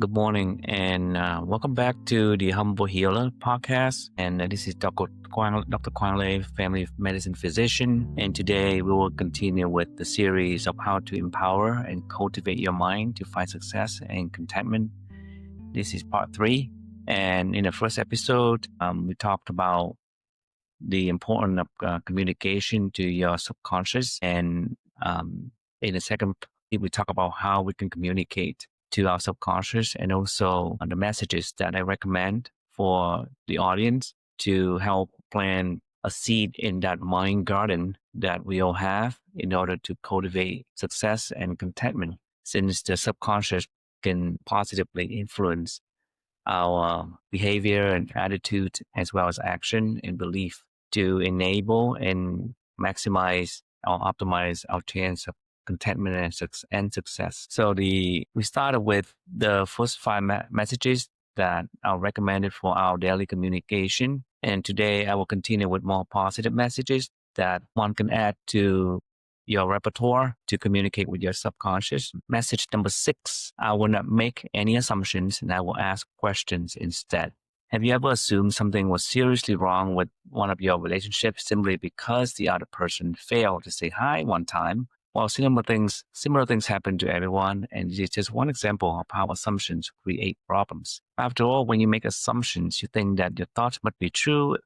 Good morning, and welcome back to the Humble Healer podcast. And this is Dr. Quang Lei, family medicine physician. And today we will continue with the series of how to empower and cultivate your mind to find success and contentment. This is part 3. And in the first episode, we talked about the importance of communication to your subconscious. And in the second, we talk about how we can communicate to our subconscious and also the messages that I recommend for the audience to help plant a seed in that mind garden that we all have in order to cultivate success and contentment, since the subconscious can positively influence our behavior and attitude as well as action and belief to enable and maximize or optimize our chance of contentment and success. So we started with the first 5 messages that are recommended for our daily communication. And today I will continue with more positive messages that one can add to your repertoire to communicate with your subconscious. Message number 6, I will not make any assumptions and I will ask questions instead. Have you ever assumed something was seriously wrong with one of your relationships simply because the other person failed to say hi one time? Well, similar things happen to everyone, and it's just one example of how assumptions create problems. After all, when you make assumptions, you think that your thoughts must be true,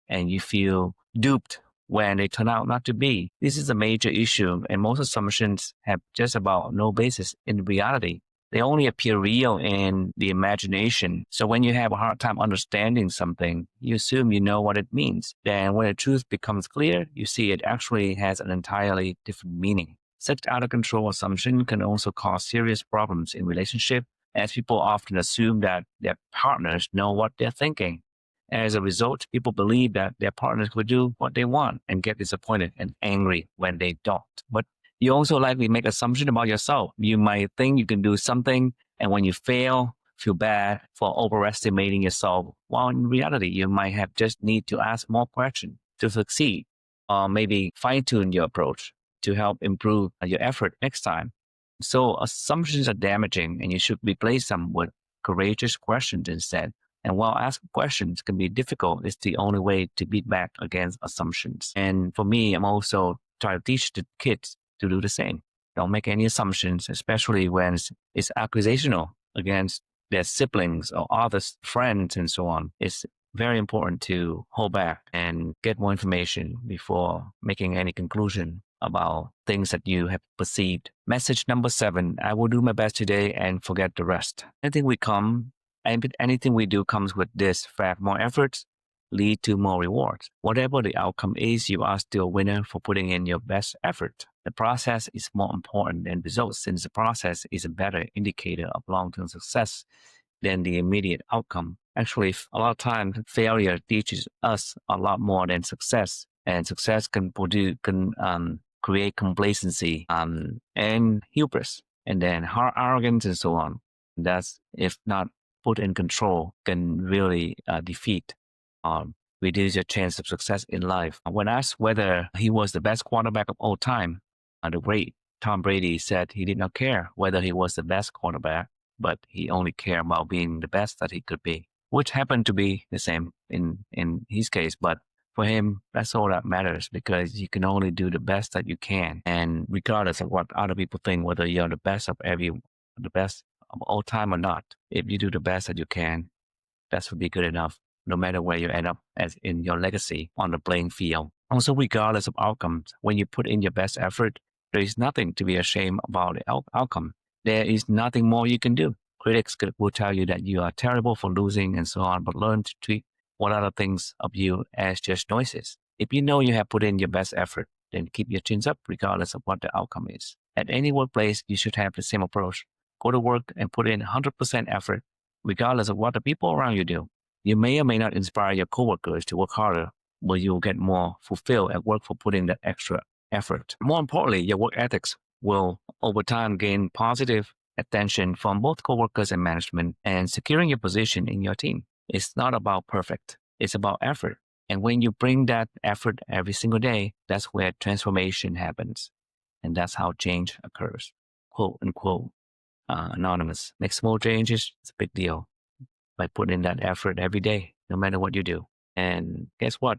and you feel duped when they turn out not to be. This is a major issue, and most assumptions have just about no basis in reality. They only appear real in the imagination. So when you have a hard time understanding something, you assume you know what it means. Then when the truth becomes clear, you see it actually has an entirely different meaning. Such out of control assumption can also cause serious problems in relationship, as people often assume that their partners know what they're thinking. As a result, people believe that their partners will do what they want and get disappointed and angry when they don't. But you also likely make assumptions about yourself. You might think you can do something, and when you fail, feel bad for overestimating yourself. While in reality, you might have just need to ask more questions to succeed, or maybe fine-tune your approach to help improve your effort next time. So assumptions are damaging, and you should replace them with courageous questions instead. And while asking questions can be difficult, it's the only way to beat back against assumptions. And for me, I'm also trying to teach the kids to do the same. Don't make any assumptions, especially when it's accusational against their siblings or others, friends, and so on. It's very important to hold back and get more information before making any conclusion about things that you have perceived. Message number 7, I will do my best today and forget the rest. Anything we do comes with this fact: more efforts lead to more rewards. Whatever the outcome is, you are still a winner for putting in your best effort. The process is more important than results, since the process is a better indicator of long-term success than the immediate outcome. Actually, a lot of times failure teaches us a lot more than success, and success can create complacency and hubris, and then arrogance and so on. That's, if not put in control, can really defeat or reduce your chance of success in life. When asked whether he was the best quarterback of all time, the great Tom Brady said he did not care whether he was the best quarterback, but he only cared about being the best that he could be, which happened to be the same in his case. But for him, that's all that matters, because you can only do the best that you can. And regardless of what other people think, whether you're the best of all time or not, if you do the best that you can, that would be good enough, no matter where you end up as in your legacy on the playing field. Also, regardless of outcomes, when you put in your best effort, there is nothing to be ashamed about the outcome. There is nothing more you can do. Critics will tell you that you are terrible for losing and so on, but learn to treat what other things of you as just noises. If you know you have put in your best effort, then keep your chins up regardless of what the outcome is. At any workplace, you should have the same approach. Go to work and put in 100% effort, regardless of what the people around you do. You may or may not inspire your coworkers to work harder, but you'll get more fulfilled at work for putting that extra effort. More importantly, your work ethics will over time gain positive attention from both coworkers and management, and securing your position in your team. It's not about perfect, it's about effort. And when you bring that effort every single day, that's where transformation happens. And that's how change occurs. Quote unquote. anonymous. Make small changes. It's a big deal by putting in that effort every day, no matter what you do. And guess what?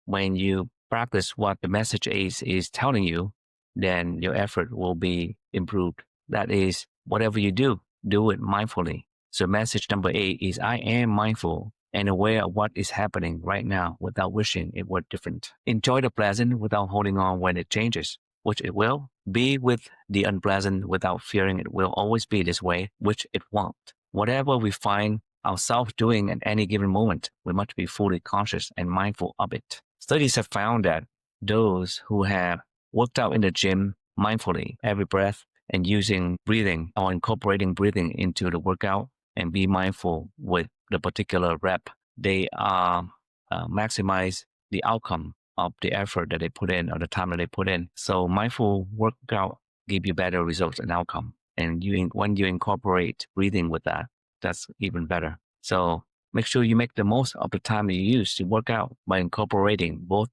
When you practice what the message is telling you, then your effort will be improved. That is, whatever you do it mindfully. So message number 8 is I am mindful and aware of what is happening right now without wishing it were different. Enjoy the pleasant without holding on when it changes, which it will. Be with the unpleasant without fearing it will always be this way, which it won't. Whatever we find ourselves doing at any given moment, we must be fully conscious and mindful of it. Studies have found that those who have worked out in the gym mindfully every breath and using breathing or incorporating breathing into the workout and be mindful with the particular rep, they maximize the outcome of the effort that they put in or the time that they put in. So mindful workout give you better results and outcome. And when you incorporate breathing with that, that's even better. So make sure you make the most of the time that you use to work out by incorporating both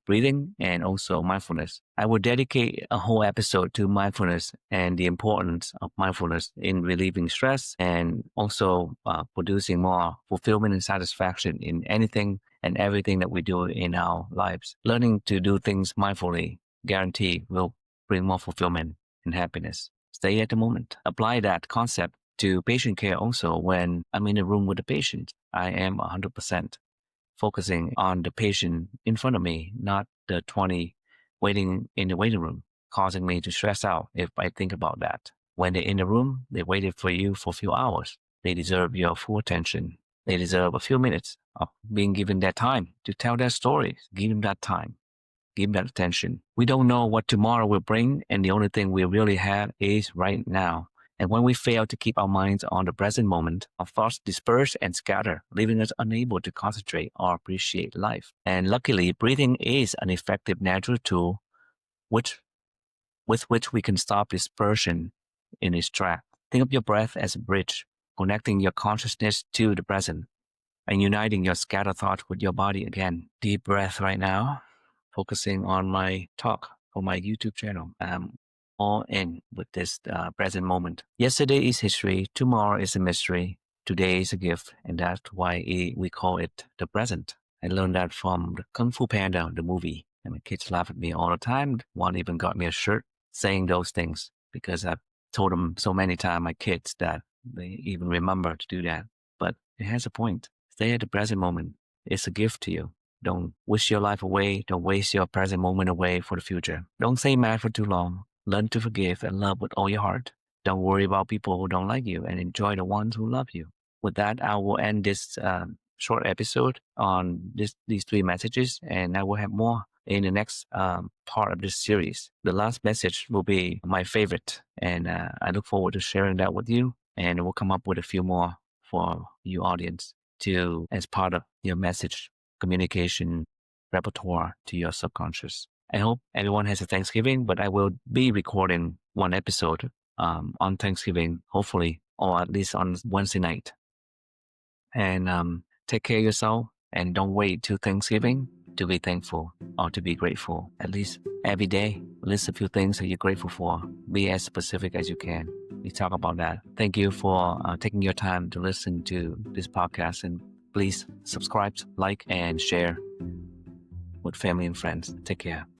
breathing and also mindfulness. I will dedicate a whole episode to mindfulness and the importance of mindfulness in relieving stress and also producing more fulfillment and satisfaction in anything and everything that we do in our lives. Learning to do things mindfully, guarantee, will bring more fulfillment and happiness. Stay at the moment. Apply that concept to patient care also. When I'm in a room with the patient, I am 100% focusing on the patient in front of me, not the 20 waiting in the waiting room, causing me to stress out if I think about that. When they're in the room, they waited for you for a few hours. They deserve your full attention. They deserve a few minutes of being given that time to tell their stories. Give them that time. Give them that attention. We don't know what tomorrow will bring, and the only thing we really have is right now. And when we fail to keep our minds on the present moment, our thoughts disperse and scatter, leaving us unable to concentrate or appreciate life. And luckily, breathing is an effective natural tool with which we can stop dispersion in its track. Think of your breath as a bridge, connecting your consciousness to the present and uniting your scattered thoughts with your body again. Deep breath right now, focusing on my talk for my YouTube channel. All in with this present moment. Yesterday is history, tomorrow is a mystery, today is a gift, and that's why we call it the present. I learned that from the Kung Fu Panda, the movie, and my kids laugh at me all the time. One even got me a shirt saying those things because I've told them so many times, my kids, that they even remember to do that. But it has a point. Stay at the present moment. It's a gift to you. Don't wish your life away. Don't waste your present moment away for the future. Don't stay mad for too long. Learn to forgive and love with all your heart. Don't worry about people who don't like you and enjoy the ones who love you. With that, I will end this short episode on these 3 messages, and I will have more in the next part of this series. The last message will be my favorite, and I look forward to sharing that with you, and we'll come up with a few more for you audience as part of your message communication repertoire to your subconscious. I hope everyone has a Thanksgiving, but I will be recording one episode on Thanksgiving, hopefully, or at least on Wednesday night. And take care of yourself, and don't wait till Thanksgiving to be thankful or to be grateful. At least every day, list a few things that you're grateful for. Be as specific as you can. We talk about that. Thank you for taking your time to listen to this podcast, and please subscribe, like, and share with family and friends. Take care.